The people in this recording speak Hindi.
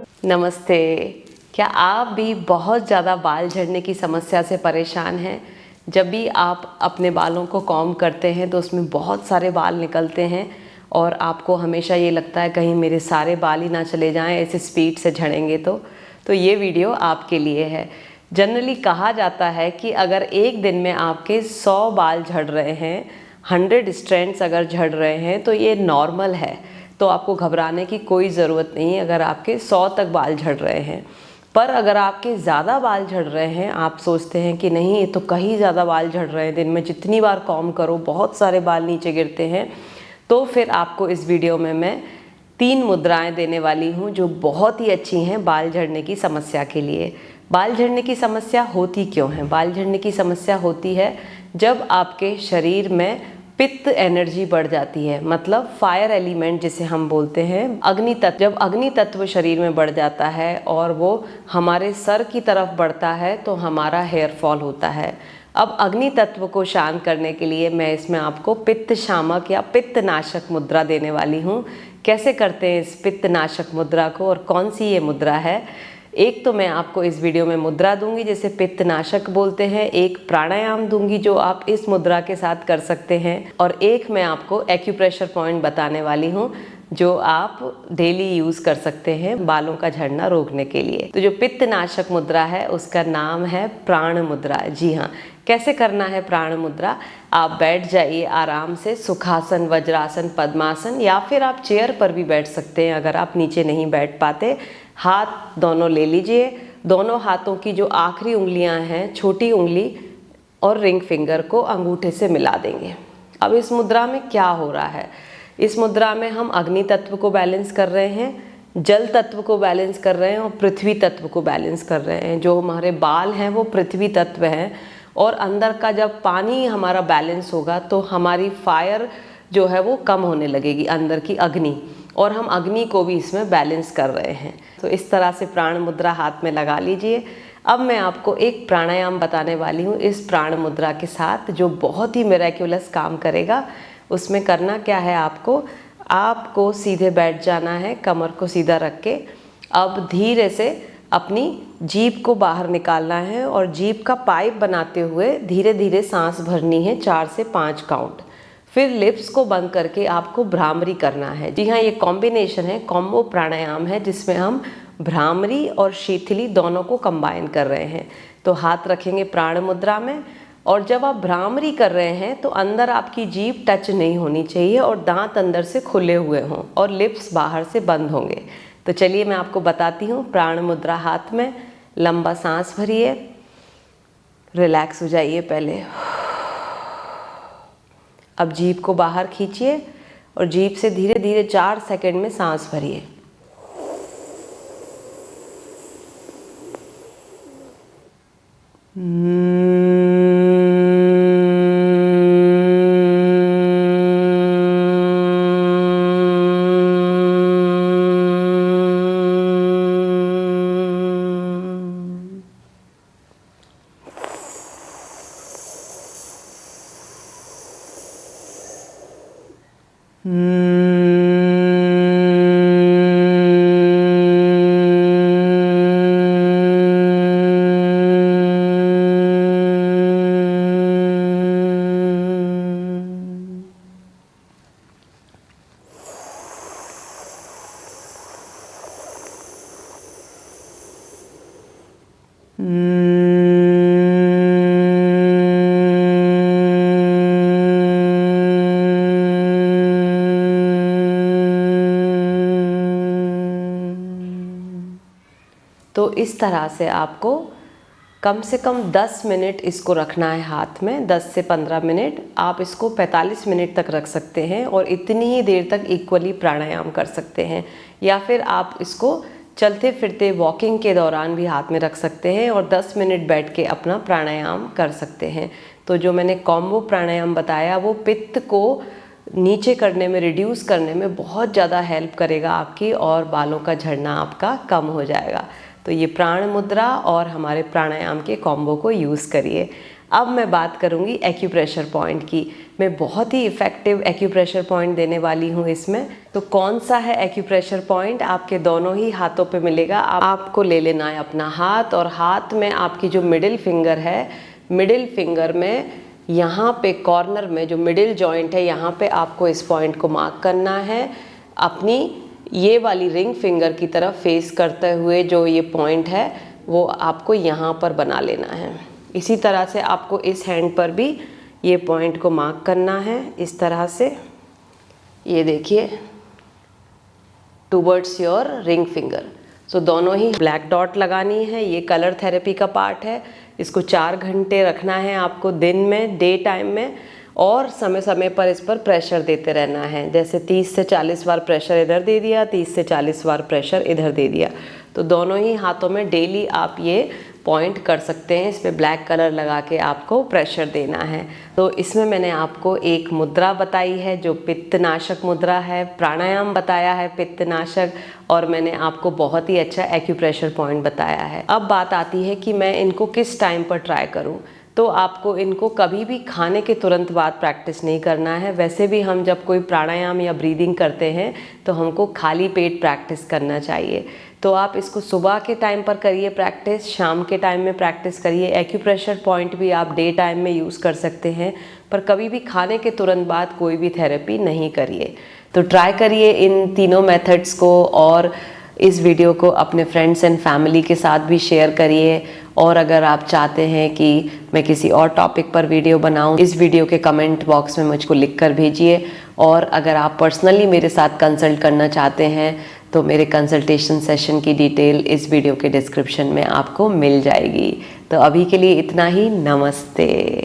नमस्ते। क्या आप भी बहुत ज़्यादा बाल झड़ने की समस्या से परेशान हैं? जब भी आप अपने बालों को कॉम्ब करते हैं तो उसमें बहुत सारे बाल निकलते हैं और आपको हमेशा ये लगता है कहीं मेरे सारे बाल ही ना चले जाएं, ऐसे स्पीड से झड़ेंगे तो ये वीडियो आपके लिए है। जनरली कहा जाता है कि अगर एक दिन में आपके 100 बाल झड़ रहे हैं, 100 स्ट्रैंड्स अगर झड़ रहे हैं तो ये नॉर्मल है, तो आपको घबराने की कोई ज़रूरत नहीं अगर आपके 100 तक बाल झड़ रहे हैं। पर अगर आपके ज़्यादा बाल झड़ रहे हैं, आप सोचते हैं कि नहीं ये तो कहीं ज़्यादा बाल झड़ रहे हैं, दिन में जितनी बार कॉम्ब करो बहुत सारे बाल नीचे गिरते हैं, तो फिर आपको इस वीडियो में मैं 3 मुद्राएं देने वाली हूँ जो बहुत ही अच्छी हैं बाल झड़ने की समस्या के लिए। बाल झड़ने की समस्या होती क्यों है? बाल झड़ने की समस्या होती है जब आपके शरीर में पित्त एनर्जी बढ़ जाती है, मतलब फायर एलिमेंट जिसे हम बोलते हैं, अग्नि तत्व। जब अग्नि तत्व शरीर में बढ़ जाता है और वो हमारे सर की तरफ बढ़ता है तो हमारा हेयर फॉल होता है। अब अग्नि तत्व को शांत करने के लिए मैं इसमें आपको पित्त शामक या पित्त नाशक मुद्रा देने वाली हूँ। कैसे करते हैं इस पित्त नाशक मुद्रा को और कौन सी ये मुद्रा है? एक तो मैं आपको इस वीडियो में मुद्रा दूंगी जिसे पित्त नाशक बोलते हैं, एक प्राणायाम दूंगी जो आप इस मुद्रा के साथ कर सकते हैं, और एक मैं आपको एक्यूप्रेशर पॉइंट बताने वाली हूँ जो आप डेली यूज़ कर सकते हैं बालों का झड़ना रोकने के लिए। तो जो पित्त नाशक मुद्रा है उसका नाम है प्राण मुद्रा। जी हाँ, कैसे करना है प्राण मुद्रा? आप बैठ जाइए आराम से, सुखासन, वज्रासन, पद्मासन, या फिर आप चेयर पर भी बैठ सकते हैं अगर आप नीचे नहीं बैठ पाते। हाथ दोनों ले लीजिए, दोनों हाथों की जो आखिरी उंगलियां हैं, छोटी उंगली और रिंग फिंगर को अंगूठे से मिला देंगे। अब इस मुद्रा में क्या हो रहा है? इस मुद्रा में हम अग्नि तत्व को बैलेंस कर रहे हैं, जल तत्व को बैलेंस कर रहे हैं और पृथ्वी तत्व को बैलेंस कर रहे हैं। जो हमारे बाल हैं वो पृथ्वी तत्व हैं, और अंदर का जब पानी हमारा बैलेंस होगा तो हमारी फायर जो है वो कम होने लगेगी, अंदर की अग्नि, और हम अग्नि को भी इसमें बैलेंस कर रहे हैं। तो इस तरह से प्राण मुद्रा हाथ में लगा लीजिए। अब मैं आपको एक प्राणायाम बताने वाली हूँ इस प्राण मुद्रा के साथ जो बहुत ही मिरेक्युलस काम करेगा। उसमें करना क्या है, आपको सीधे बैठ जाना है, कमर को सीधा रख के। अब धीरे से अपनी जीभ को बाहर निकालना है और जीभ का पाइप बनाते हुए धीरे धीरे सांस भरनी है, 4 से 5 काउंट। फिर लिप्स को बंद करके आपको भ्रामरी करना है। जी हाँ, ये कॉम्बिनेशन है, कॉम्बो प्राणायाम है जिसमें हम भ्रामरी और शीतली दोनों को कंबाइन कर रहे हैं। तो हाथ रखेंगे प्राण मुद्रा में, और जब आप भ्रामरी कर रहे हैं तो अंदर आपकी जीभ टच नहीं होनी चाहिए और दांत अंदर से खुले हुए हों और लिप्स बाहर से बंद होंगे। तो चलिए मैं आपको बताती हूँ। प्राण मुद्रा हाथ में, लंबा सांस भरिए, रिलैक्स हो जाइए पहले। अब जीभ को बाहर खींचिए और जीभ से धीरे धीरे 4 सेकंड में सांस भरिए। तो इस तरह से आपको कम से कम 10 मिनट इसको रखना है हाथ में, 10 से 15 मिनट। आप इसको 45 मिनट तक रख सकते हैं और इतनी ही देर तक इक्वली प्राणायाम कर सकते हैं, या फिर आप इसको चलते फिरते वॉकिंग के दौरान भी हाथ में रख सकते हैं और 10 मिनट बैठ के अपना प्राणायाम कर सकते हैं। तो जो मैंने कॉम्बो प्राणायाम बताया वो पित्त को नीचे करने में, रिड्यूस करने में बहुत ज़्यादा हेल्प करेगा आपकी, और बालों का झड़ना आपका कम हो जाएगा। तो ये प्राण मुद्रा और हमारे प्राणायाम के कॉम्बो को यूज़ करिए। अब मैं बात करूँगी एक्यूप्रेशर पॉइंट की। मैं बहुत ही इफ़ेक्टिव एक्यूप्रेशर पॉइंट देने वाली हूँ इसमें। तो कौन सा है एक्यूप्रेशर पॉइंट? आपके दोनों ही हाथों पे मिलेगा। आपको ले लेना है अपना हाथ, और हाथ में आपकी जो मिडिल फिंगर है, मिडिल फिंगर में यहाँ पे कॉर्नर में जो मिडिल जॉइंट है, यहाँ पे आपको इस पॉइंट को मार्क करना है। अपनी ये वाली रिंग फिंगर की तरफ फेस करते हुए जो ये पॉइंट है वो आपको यहाँ पर बना लेना है। इसी तरह से आपको इस हैंड पर भी ये पॉइंट को मार्क करना है, इस तरह से। ये देखिए, टूवर्ड्स योर रिंग फिंगर। सो दोनों ही ब्लैक डॉट लगानी है। ये कलर थेरेपी का पार्ट है। इसको 4 घंटे रखना है आपको दिन में, डे टाइम में, और समय समय पर इस पर प्रेशर देते रहना है। जैसे 30 से 40 बार प्रेशर इधर दे दिया, 30 से 40 बार प्रेशर इधर दे दिया। तो दोनों ही हाथों में डेली आप ये पॉइंट कर सकते हैं। इस पर ब्लैक कलर लगा के आपको प्रेशर देना है। तो इसमें मैंने आपको एक मुद्रा बताई है जो पित्तनाशक मुद्रा है, प्राणायाम बताया है पित्तनाशक, और मैंने आपको बहुत ही अच्छा एक्यूप्रेशर पॉइंट बताया है। अब बात आती है कि मैं इनको किस टाइम पर ट्राई करूं। तो आपको इनको कभी भी खाने के तुरंत बाद प्रैक्टिस नहीं करना है। वैसे भी हम जब कोई प्राणायाम या ब्रीदिंग करते हैं तो हमको खाली पेट प्रैक्टिस करना चाहिए। तो आप इसको सुबह के टाइम पर करिए प्रैक्टिस, शाम के टाइम में प्रैक्टिस करिए। एक्यूप्रेशर पॉइंट भी आप डे टाइम में यूज़ कर सकते हैं, पर कभी भी खाने के तुरंत बाद कोई भी थेरेपी नहीं करिए। तो ट्राई करिए इन तीनों मेथड्स को, और इस वीडियो को अपने फ्रेंड्स एंड फैमिली के साथ भी शेयर करिए। और अगर आप चाहते हैं कि मैं किसी और टॉपिक पर वीडियो बनाऊं, इस वीडियो के कमेंट बॉक्स में मुझको लिख कर भेजिए। और अगर आप पर्सनली मेरे साथ कंसल्ट करना चाहते हैं तो मेरे कंसल्टेशन सेशन की डिटेल इस वीडियो के डिस्क्रिप्शन में आपको मिल जाएगी। तो अभी के लिए इतना ही। नमस्ते।